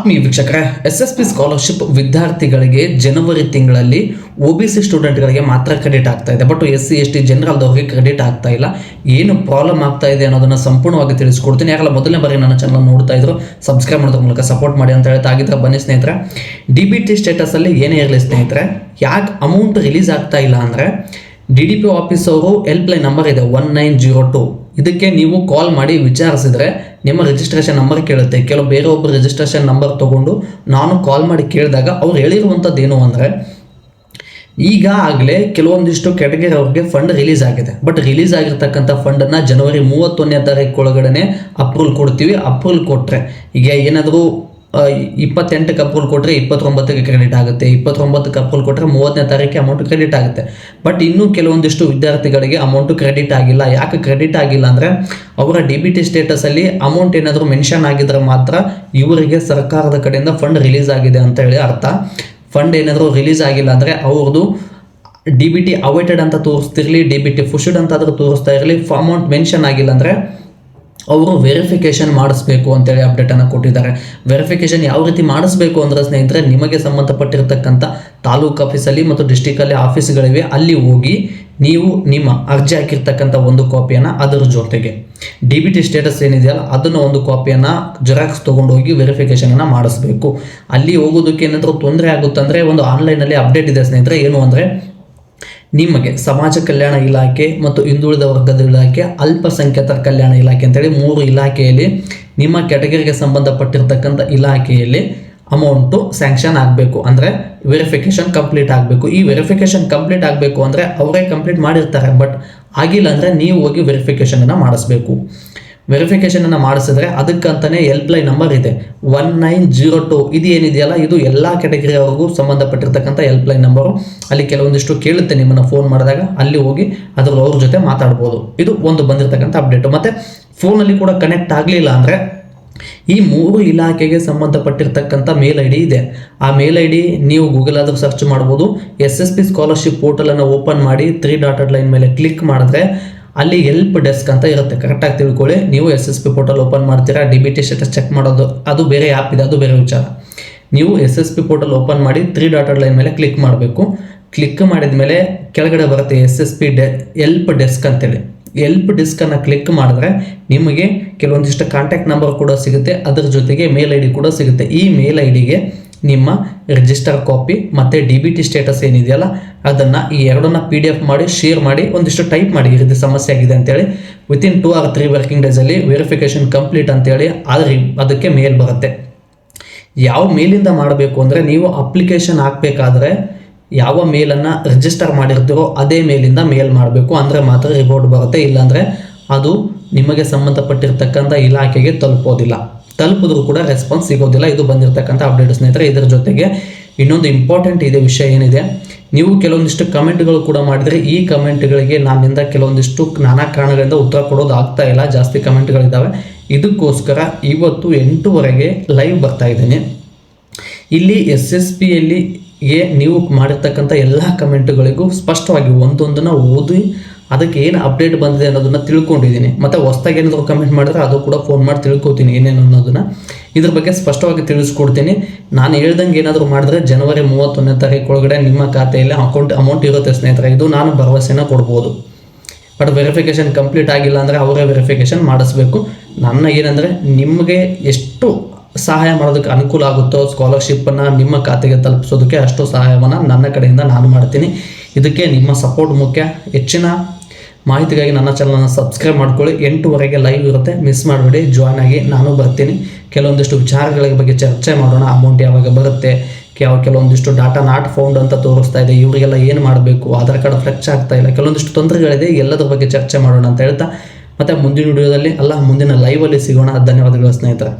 ಆತ್ಮೀಯ ವೀಕ್ಷಕರೇ, SSP scholarship ವಿದ್ಯಾರ್ಥಿಗಳಿಗೆ ಜನವರಿ ತಿಂಗಳಲ್ಲಿ OBC ಸ್ಟೂಡೆಂಟ್ಗಳಿಗೆ ಮಾತ್ರ ಕ್ರೆಡಿಟ್ ಆಗ್ತಾ ಇದೆ. ಬಟ್ SC/ST ಜನರಲ್ದವ್ರಿಗೆ ಕ್ರೆಡಿಟ್ ಆಗ್ತಾ ಇಲ್ಲ. ಏನು ಪ್ರಾಬ್ಲಮ್ ಆಗ್ತಾ ಇದೆ ಅನ್ನೋದನ್ನ ಸಂಪೂರ್ಣವಾಗಿ ತಿಳಿಸ್ಕೊಡ್ತೀನಿ. ಯಾಕಂದ್ರೆ ಮೊದಲನೇ ಬಾರಿ ನನ್ನ ಚಾನಲ್ ನೋಡ್ತಾ ಇದ್ರು, ಸಬ್ಸ್ಕ್ರೈಬ್ ಮಾಡೋದ್ರ ಮೂಲಕ ಸಪೋರ್ಟ್ ಮಾಡಿ ಅಂತ ಹೇಳ್ತಾ ಆಗಿದ್ರೆ ಬನ್ನಿ ಸ್ನೇಹಿತರೆ. DBT ಸ್ಟೇಟಸ್ ಅಲ್ಲಿ ಏನೇ ಇರಲಿ ಸ್ನೇಹಿತರೆ, ಯಾಕೆ ಅಮೌಂಟ್ ರಿಲೀಸ್ ಆಗ್ತಾ ಇಲ್ಲ ಅಂದ್ರೆ DDP ಆಫೀಸ್ ಅವರು ಹೆಲ್ಪ್ ಲೈನ್ ನಂಬರ್ ಇದೆ 1902. ಇದಕ್ಕೆ ನೀವು ಕಾಲ್ ಮಾಡಿ ವಿಚಾರಿಸಿದ್ರೆ ನಿಮ್ಮ ರಿಜಿಸ್ಟ್ರೇಷನ್ ನಂಬರ್ ಕೇಳುತ್ತೆ. ಕೆಲವು ಬೇರೆ ಒಬ್ಬರು ರಿಜಿಸ್ಟ್ರೇಷನ್ ನಂಬರ್ ತಗೊಂಡು ನಾನು ಕಾಲ್ ಮಾಡಿ ಕೇಳಿದಾಗ ಅವ್ರು ಹೇಳಿರುವಂಥದ್ದು ಏನು ಅಂದರೆ, ಈಗಾಗಲೇ ಕೆಲವೊಂದಿಷ್ಟು ಕ್ಯಾಟಗರಿ ಅವ್ರಿಗೆ ಫಂಡ್ ರಿಲೀಸ್ ಆಗಿದೆ. ಬಟ್ ರಿಲೀಸ್ ಆಗಿರ್ತಕ್ಕಂಥ ಫಂಡನ್ನು ಜನವರಿ 31ನೇ ತಾರೀಕು ಒಳಗಡೆ ಅಪ್ರೂವಲ್ ಕೊಡ್ತೀವಿ. ಅಪ್ರೂವಲ್ ಕೊಟ್ಟರೆ ಈಗ ಏನಾದರೂ 28ಕ್ಕೆ ಅಪ್ರೂವಲ್ ಕೊಟ್ಟರೆ 29ಕ್ಕೆ ಕ್ರೆಡಿಟ್ ಆಗುತ್ತೆ, 29ಕ್ಕೆ ಅಪ್ರೂವಲ್ ಕೊಟ್ಟರೆ 30ನೇ ತಾರೀಕಿಗೆ ಅಮೌಂಟ್ ಕ್ರೆಡಿಟ್ ಆಗುತ್ತೆ. ಬಟ್ ಇನ್ನೂ ಕೆಲವೊಂದಿಷ್ಟು ವಿದ್ಯಾರ್ಥಿಗಳಿಗೆ ಅಮೌಂಟು ಕ್ರೆಡಿಟ್ ಆಗಿಲ್ಲ. ಯಾಕೆ ಕ್ರೆಡಿಟ್ ಆಗಿಲ್ಲ ಅಂದರೆ, ಅವರ DBT ಸ್ಟೇಟಸಲ್ಲಿ ಅಮೌಂಟ್ ಏನಾದರೂ ಮೆನ್ಷನ್ ಆಗಿದ್ರೆ ಮಾತ್ರ ಇವರಿಗೆ ಸರ್ಕಾರದ ಕಡೆಯಿಂದ ಫಂಡ್ ರಿಲೀಸ್ ಆಗಿದೆ ಅಂತ ಹೇಳಿ ಅರ್ಥ. ಫಂಡ್ ಏನಾದರೂ ರಿಲೀಸ್ ಆಗಿಲ್ಲ ಅಂದರೆ ಅವ್ರದ್ದು DBT ಅವೈಟೆಡ್ ಅಂತ ತೋರಿಸ್ತಿರಲಿ, DBT ಪುಷ್ಡ್ ಅಂತಾದರೂ ತೋರಿಸ್ತಾ ಇರಲಿ, ಅಮೌಂಟ್ ಮೆನ್ಷನ್ ಆಗಿಲ್ಲ ಅಂದರೆ ಅವರು ವೆರಿಫಿಕೇಷನ್ ಮಾಡಿಸ್ಬೇಕು ಅಂತೇಳಿ ಅಪ್ಡೇಟನ್ನು ಕೊಟ್ಟಿದ್ದಾರೆ. ವೆರಿಫಿಕೇಷನ್ ಯಾವ ರೀತಿ ಮಾಡಿಸ್ಬೇಕು ಅಂದರೆ ಸ್ನೇಹಿತರೆ, ನಿಮಗೆ ಸಂಬಂಧಪಟ್ಟಿರ್ತಕ್ಕಂಥ ತಾಲೂಕು ಆಫೀಸಲ್ಲಿ ಮತ್ತು ಡಿಸ್ಟಿಕಲ್ಲಿ ಆಫೀಸ್ಗಳಿವೆ, ಅಲ್ಲಿ ಹೋಗಿ ನೀವು ನಿಮ್ಮ ಅರ್ಜಿ ಹಾಕಿರ್ತಕ್ಕಂಥ ಒಂದು ಕಾಪಿಯನ್ನು ಅದರ ಜೊತೆಗೆ DBT ಸ್ಟೇಟಸ್ ಏನಿದೆಯಲ್ಲ ಅದನ್ನು ಒಂದು ಕಾಪಿಯನ್ನು ಜೆರಾಕ್ಸ್ ತೊಗೊಂಡೋಗಿ ವೆರಿಫಿಕೇಷನನ್ನು ಮಾಡಿಸ್ಬೇಕು. ಅಲ್ಲಿ ಹೋಗೋದಕ್ಕೆ ಏನಾದರೂ ತೊಂದರೆ ಆಗುತ್ತಂದರೆ ಒಂದು ಆನ್ಲೈನಲ್ಲಿ ಅಪ್ಡೇಟ್ ಇದೆ ಸ್ನೇಹಿತರೆ. ಏನು ಅಂದರೆ, ನಿಮಗೆ ಸಮಾಜ ಕಲ್ಯಾಣ ಇಲಾಖೆ ಮತ್ತು ಹಿಂದುಳಿದ ವರ್ಗದ ಇಲಾಖೆ, ಅಲ್ಪಸಂಖ್ಯಾತರ ಕಲ್ಯಾಣ ಇಲಾಖೆ ಅಂತೇಳಿ 3 ಇಲಾಖೆಯಲ್ಲಿ ನಿಮ್ಮ ಕ್ಯಾಟಗರಿಗೆ ಸಂಬಂಧಪಟ್ಟಿರ್ತಕ್ಕಂಥ ಇಲಾಖೆಯಲ್ಲಿ ಅಮೌಂಟು ಸ್ಯಾಂಕ್ಷನ್ ಆಗಬೇಕು. ಅಂದರೆ ವೆರಿಫಿಕೇಷನ್ ಕಂಪ್ಲೀಟ್ ಆಗಬೇಕು. ಈ ವೆರಿಫಿಕೇಷನ್ ಕಂಪ್ಲೀಟ್ ಆಗಬೇಕು ಅಂದರೆ ಅವರೇ ಕಂಪ್ಲೀಟ್ ಮಾಡಿರ್ತಾರೆ, ಬಟ್ ಆಗಿಲ್ಲ ಅಂದರೆ ನೀವು ಹೋಗಿ ವೆರಿಫಿಕೇಷನನ್ನು ಮಾಡಿಸ್ಬೇಕು. ವೆರಿಫಿಕೇಷನನ್ನು ಮಾಡಿಸಿದ್ರೆ ಅದಕ್ಕಂತಲೇ ಹೆಲ್ಪ್ ಲೈನ್ ನಂಬರ್ ಇದೆ 1902. ಇದು ಏನಿದೆಯಲ್ಲ ಇದು ಎಲ್ಲ ಕ್ಯಾಟಗರಿಯವರೆಗೂ ಸಂಬಂಧಪಟ್ಟಿರ್ತಕ್ಕಂಥ ಹೆಲ್ಪ್ ಲೈನ್ ನಂಬರು. ಅಲ್ಲಿ ಕೆಲವೊಂದಿಷ್ಟು ಕೇಳುತ್ತೆ ನಿಮ್ಮನ್ನು ಫೋನ್ ಮಾಡಿದಾಗ, ಅಲ್ಲಿ ಹೋಗಿ ಅವ್ರ ಜೊತೆ ಮಾತಾಡ್ಬೋದು. ಇದು ಒಂದು ಬಂದಿರತಕ್ಕಂಥ ಅಪ್ಡೇಟು. ಮತ್ತು ಫೋನಲ್ಲಿ ಕೂಡ ಕನೆಕ್ಟ್ ಆಗಲಿಲ್ಲ ಅಂದರೆ ಈ 3 ಇಲಾಖೆಗೆ ಸಂಬಂಧಪಟ್ಟಿರ್ತಕ್ಕಂಥ ಮೇಲ್ ID ಇದೆ. ಆ ಮೇಲ್ ID ನೀವು ಗೂಗಲ್ ಆದರೂ ಸರ್ಚ್ ಮಾಡ್ಬೋದು. SSP ಸ್ಕಾಲರ್ಶಿಪ್ ಪೋರ್ಟಲನ್ನು ಓಪನ್ ಮಾಡಿ 3 ಡಾಟೆಡ್ ಲೈನ್ ಮೇಲೆ ಕ್ಲಿಕ್ ಮಾಡಿದ್ರೆ ಅಲ್ಲಿ ಹೆಲ್ಪ್ ಡೆಸ್ಕ್ ಅಂತ ಇರುತ್ತೆ. ಕರೆಕ್ಟಾಗಿ ತಿಳ್ಕೊಳ್ಳಿ. ನೀವು SSP ಪೋರ್ಟಲ್ ಓಪನ್ ಮಾಡ್ತೀರಾ, DBT ಸ್ಟೇಟಸ್ ಚೆಕ್ ಮಾಡೋದು ಅದು ಬೇರೆ ಆ್ಯಪ್ ಇದೆ, ಅದು ಬೇರೆ ವಿಚಾರ. ನೀವು SSP ಪೋರ್ಟಲ್ ಓಪನ್ ಮಾಡಿ 3 ಡಾಟೆಡ್ ಲೈನ್ ಮೇಲೆ ಕ್ಲಿಕ್ ಮಾಡಬೇಕು. ಕ್ಲಿಕ್ ಮಾಡಿದ ಮೇಲೆ ಕೆಳಗಡೆ ಬರುತ್ತೆ SSP ಹೆಲ್ಪ್ ಡೆಸ್ಕ್ ಅಂತೇಳಿ. ಹೆಲ್ಪ್ ಡೆಸ್ಕನ್ನು ಕ್ಲಿಕ್ ಮಾಡಿದ್ರೆ ನಿಮಗೆ ಕೆಲವೊಂದಿಷ್ಟು ಕಾಂಟ್ಯಾಕ್ಟ್ ನಂಬರ್ ಕೂಡ ಸಿಗುತ್ತೆ, ಅದರ ಜೊತೆಗೆ ಮೇಲ್ ID ಕೂಡ ಸಿಗುತ್ತೆ. ಈ ಮೇಲ್ IDಗೆ ನಿಮ್ಮ ರಿಜಿಸ್ಟರ್ ಕಾಪಿ ಮತ್ತು DBT ಸ್ಟೇಟಸ್ ಏನಿದೆಯಲ್ಲ ಅದನ್ನು ಈ ಎರಡನ್ನ PDF ಮಾಡಿ ಶೇರ್ ಮಾಡಿ ಒಂದಿಷ್ಟು ಟೈಪ್ ಮಾಡಿ, ಈ ರೀತಿ ಸಮಸ್ಯೆ ಆಗಿದೆ ಅಂತೇಳಿ. ವಿತಿನ್ 2 or 3 ವರ್ಕಿಂಗ್ ಡೇಸಲ್ಲಿ ವೆರಿಫಿಕೇಷನ್ ಕಂಪ್ಲೀಟ್ ಅಂತೇಳಿ ಅದಕ್ಕೆ ಮೇಲ್ ಬರುತ್ತೆ. ಯಾವ ಮೇಲಿಂದ ಮಾಡಬೇಕು ಅಂದರೆ, ನೀವು ಅಪ್ಲಿಕೇಶನ್ ಹಾಕಬೇಕಾದ್ರೆ ಯಾವ ಮೇಲನ್ನು ರಿಜಿಸ್ಟರ್ ಮಾಡಿರ್ತೀರೋ ಅದೇ ಮೇಲಿಂದ ಮೇಲ್ ಮಾಡಬೇಕು. ಅಂದರೆ ಮಾತ್ರ ರಿಪೋರ್ಟ್ ಬರುತ್ತೆ, ಇಲ್ಲಾಂದರೆ ಅದು ನಿಮಗೆ ಸಂಬಂಧಪಟ್ಟಿರ್ತಕ್ಕಂಥ ಇಲಾಖೆಗೆ ತಲುಪಿದ್ರೂ ಕೂಡ ರೆಸ್ಪಾನ್ಸ್ ಸಿಗೋದಿಲ್ಲ. ಇದು ಬಂದಿರತಕ್ಕಂಥ ಅಪ್ಡೇಟ್ ಸ್ನೇಹಿತರೆ. ಇದರ ಜೊತೆಗೆ ಇನ್ನೊಂದು ಇಂಪಾರ್ಟೆಂಟ್ ಇದೆ ವಿಷಯ ಏನಿದೆ, ನೀವು ಕೆಲವೊಂದಿಷ್ಟು ಕಮೆಂಟ್ಗಳು ಕೂಡ ಮಾಡಿದರೆ ಈ ಕಮೆಂಟ್ಗಳಿಗೆ ನನ್ನಿಂದ ಕೆಲವೊಂದಿಷ್ಟು ನಾನಾ ಕಾರಣಗಳಿಂದ ಉತ್ತರ ಕೊಡೋದು ಆಗ್ತಾ ಇಲ್ಲ, ಜಾಸ್ತಿ ಕಮೆಂಟ್ಗಳಿದ್ದಾವೆ. ಇದಕ್ಕೋಸ್ಕರ ಇವತ್ತು 8:00ವರೆಗೆ ಲೈವ್ ಬರ್ತಾ ಇದ್ದೀನಿ. ಇಲ್ಲಿ SSPಯಲ್ಲಿ ನೀವು ಮಾಡಿರ್ತಕ್ಕಂಥ ಎಲ್ಲ ಕಮೆಂಟ್ಗಳಿಗೂ ಸ್ಪಷ್ಟವಾಗಿ ಒಂದೊಂದನ್ನು ಓದಿ ಅದಕ್ಕೆ ಏನು ಅಪ್ಡೇಟ್ ಬಂದಿದೆ ಅನ್ನೋದನ್ನು ತಿಳ್ಕೊಂಡಿದ್ದೀನಿ. ಮತ್ತು ಹೊಸ್ದಾಗಿ ಏನಾದರೂ ಕಮೆಂಟ್ ಮಾಡಿದ್ರೆ ಅದು ಕೂಡ ಫೋನ್ ಮಾಡಿ ತಿಳ್ಕೊತೀನಿ ಏನೇನು ಅನ್ನೋದನ್ನು. ಇದ್ರ ಬಗ್ಗೆ ಸ್ಪಷ್ಟವಾಗಿ ತಿಳಿಸ್ಕೊಡ್ತೀನಿ. ನಾನು ಹೇಳ್ದಂಗೆ ಏನಾದರೂ ಮಾಡಿದ್ರೆ ಜನವರಿ 31ನೇ ತಾರೀಕು ಒಳಗಡೆ ನಿಮ್ಮ ಖಾತೆಯಲ್ಲಿ ಅಮೌಂಟ್ ಇರುತ್ತೆ ಸ್ನೇಹಿತರೆ. ಇದು ನಾನು ಭರವಸೆನ ಕೊಡ್ಬೋದು. ಬಟ್ ವೆರಿಫಿಕೇಷನ್ ಕಂಪ್ಲೀಟ್ ಆಗಿಲ್ಲ ಅಂದರೆ ಅವರೇ ವೆರಿಫಿಕೇಷನ್ ಮಾಡಿಸ್ಬೇಕು. ನನ್ನ ಏನಂದರೆ, ನಿಮಗೆ ಎಷ್ಟು ಸಹಾಯ ಮಾಡೋದಕ್ಕೆ ಅನುಕೂಲ ಆಗುತ್ತೋ ಸ್ಕಾಲರ್ಶಿಪ್ಪನ್ನು ನಿಮ್ಮ ಖಾತೆಗೆ ತಲುಪಿಸೋದಕ್ಕೆ ಅಷ್ಟು ಸಹಾಯವನ್ನು ನನ್ನ ಕಡೆಯಿಂದ ನಾನು ಮಾಡ್ತೀನಿ. ಇದಕ್ಕೆ ನಿಮ್ಮ ಸಪೋರ್ಟ್ ಮುಖ್ಯ. ಹೆಚ್ಚಿನ ಮಾಹಿತಿಗಾಗಿ ನನ್ನ ಚಾನಲನ್ನು ಸಬ್ಸ್ಕ್ರೈಬ್ ಮಾಡ್ಕೊಳ್ಳಿ. 8:00ವರೆಗೆ ಲೈವ್ ಇರುತ್ತೆ, ಮಿಸ್ ಮಾಡಬೇಡಿ, ಜಾಯ್ನ್ ಆಗಿ. ನಾನು ಬರ್ತೀನಿ. ಕೆಲವೊಂದಿಷ್ಟು ವಿಚಾರಗಳ ಬಗ್ಗೆ ಚರ್ಚೆ ಮಾಡೋಣ. ಅಮೌಂಟ್ ಯಾವಾಗ ಬರುತ್ತೆ, ಕೆಲವೊಂದಿಷ್ಟು ಡಾಟಾ ನಾಟ್ ಫೌಂಡ್ ಅಂತ ತೋರಿಸ್ತಾ ಇದೆ, ಇವರಿಗೆಲ್ಲ ಏನು ಮಾಡಬೇಕು, ಆಧಾರ್ ಕಾರ್ಡ್ ಫ್ಲೆಕ್ಚ್ ಆಗ್ತಾ ಇಲ್ಲ, ಕೆಲವೊಂದಿಷ್ಟು ತೊಂದರೆಗಳಿದೆ, ಎಲ್ಲದರ ಬಗ್ಗೆ ಚರ್ಚೆ ಮಾಡೋಣ ಅಂತ ಹೇಳ್ತಾ ಮತ್ತೆ ಮುಂದಿನ ವಿಡಿಯೋದಲ್ಲಿ ಮುಂದಿನ ಲೈವಲ್ಲಿ ಸಿಗೋಣ. ಧನ್ಯವಾದಗಳು ಸ್ನೇಹಿತರೆ.